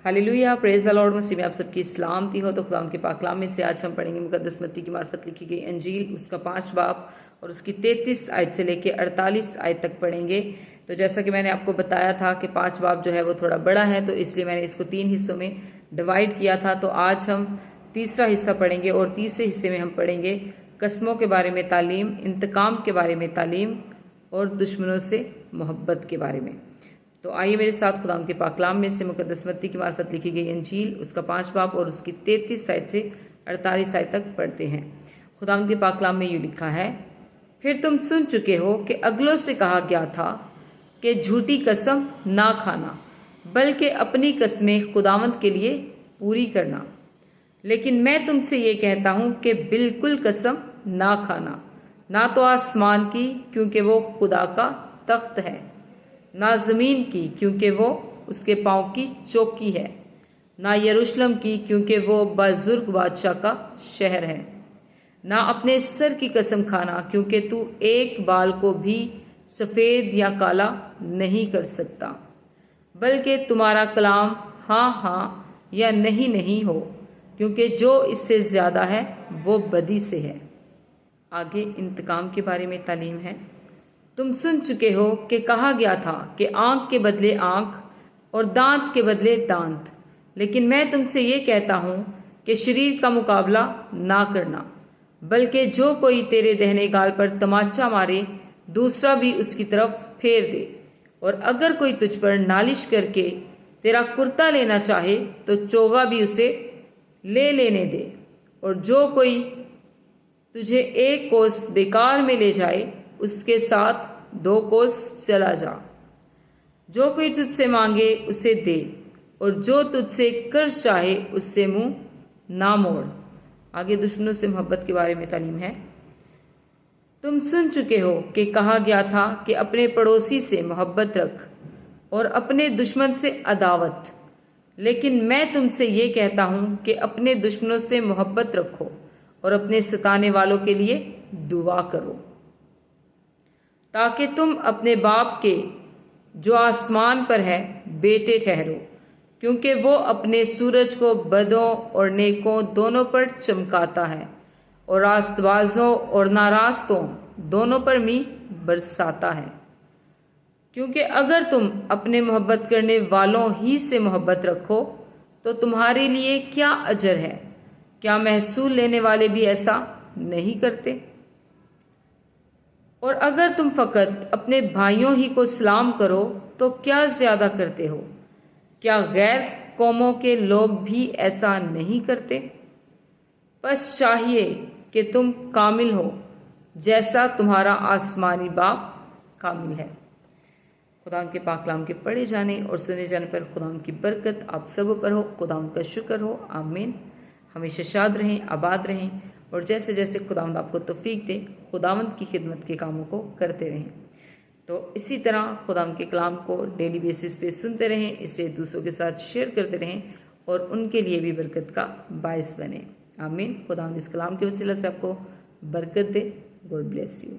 Hallelujah, praise the Lord. मसीह में आप सबकी सलामती हो। तो खुदा के पाक कलाम में से आज हम पढ़ेंगे मुकद्दस मत्ती की मार्फत लिखी गई अंजील, उसका 5 बाब और उसकी 33 आयत से लेकर 48 आयत तक पढ़ेंगे। तो जैसा कि मैंने आपको बताया था कि 5 बाब जो है वो थोड़ा बड़ा है, तो इसलिए मैंने इसको 3 हिस्सों में डिवाइड किया था। तो आज हम तीसरा हिस्सा पढ़ेंगे और तीसरे हिस्से में हम पढ़ेंगे कस्मों के बारे में तालीम, इंतकाम के बारे में तालीम और दुश्मनों से मोहब्बत के बारे में। तो आइए मेरे साथ खुदा के पाक कलाम में से मुकद्दस मत्ती की मार्फत लिखी गई अंजील, उसका 5 बाब और उसकी 33 आयत से 48 आयत तक पढ़ते हैं। खुदा के पाक कलाम में यूँ लिखा है, फिर तुम सुन चुके हो कि अगलों से कहा गया था कि झूठी कसम ना खाना, बल्कि अपनी कस्में खुदावंद के लिए पूरी करना। लेकिन मैं तुमसे ये कहता हूँ कि बिल्कुल कसम ना खाना, ना तो आसमान की क्योंकि वो खुदा का तख्त है, ना ज़मीन की क्योंकि वो उसके पाँव की चौकी है, ना यरूशलेम की क्योंकि वो बुजुर्ग बादशाह का शहर है। ना अपने सर की कसम खाना क्योंकि तू एक बाल को भी सफ़ेद या काला नहीं कर सकता, बल्कि तुम्हारा कलाम हाँ हाँ या नहीं नहीं हो, क्योंकि जो इससे ज़्यादा है वो बदी से है। आगे इंतकाम के बारे में तालीम है। तुम सुन चुके हो कि कहा गया था कि आँख के बदले आँख और दांत के बदले दांत, लेकिन मैं तुमसे ये कहता हूँ कि शरीर का मुकाबला ना करना, बल्कि जो कोई तेरे दाहिने गाल पर तमाचा मारे दूसरा भी उसकी तरफ फेर दे, और अगर कोई तुझ पर नालिश करके तेरा कुर्ता लेना चाहे तो चोगा भी उसे ले लेने दे, और जो कोई तुझे एक कोस बेकार में ले जाए उसके साथ 2 कोस चला जा। जो कोई तुझसे मांगे उसे दे, और जो तुझसे कर्ज चाहे उससे मुंह ना मोड़। आगे दुश्मनों से मोहब्बत के बारे में तालीम है। तुम सुन चुके हो कि कहा गया था कि अपने पड़ोसी से मोहब्बत रख और अपने दुश्मन से अदावत, लेकिन मैं तुमसे ये कहता हूँ कि अपने दुश्मनों से मोहब्बत रखो और अपने सताने वालों के लिए दुआ करो, ताकि तुम अपने बाप के जो आसमान पर है बेटे ठहरो, क्योंकि वो अपने सूरज को बदों और नेकों दोनों पर चमकाता है और रास्तबाजों और नारास्तों दोनों पर मींह बरसाता है। क्योंकि अगर तुम अपने मोहब्बत करने वालों ही से मोहब्बत रखो तो तुम्हारे लिए क्या अजर है? क्या महसूल लेने वाले भी ऐसा नहीं करते? और अगर तुम फ़कत अपने भाइयों ही को सलाम करो तो क्या ज़्यादा करते हो? क्या गैर कौमों के लोग भी ऐसा नहीं करते? बस चाहिए कि तुम कामिल हो जैसा तुम्हारा आसमानी बाप कामिल है। खुदा के पाक कलाम के पढ़े जाने और सुने जाने पर खुदा की बरकत आप सब पर हो। खुदा का शुक्र हो। आमीन। हमेशा शाद रहें, आबाद रहें, और जैसे जैसे खुदावंद आपको तौफीक दे खुदावंद की खिदमत के कामों को करते रहें। तो इसी तरह खुदावंद के कलाम को डेली बेसिस पे सुनते रहें, इसे दूसरों के साथ शेयर करते रहें और उनके लिए भी बरकत का बायस बने। आमीन। खुदावंद इस कलाम के वसीला से आपको बरकत दे। God bless you.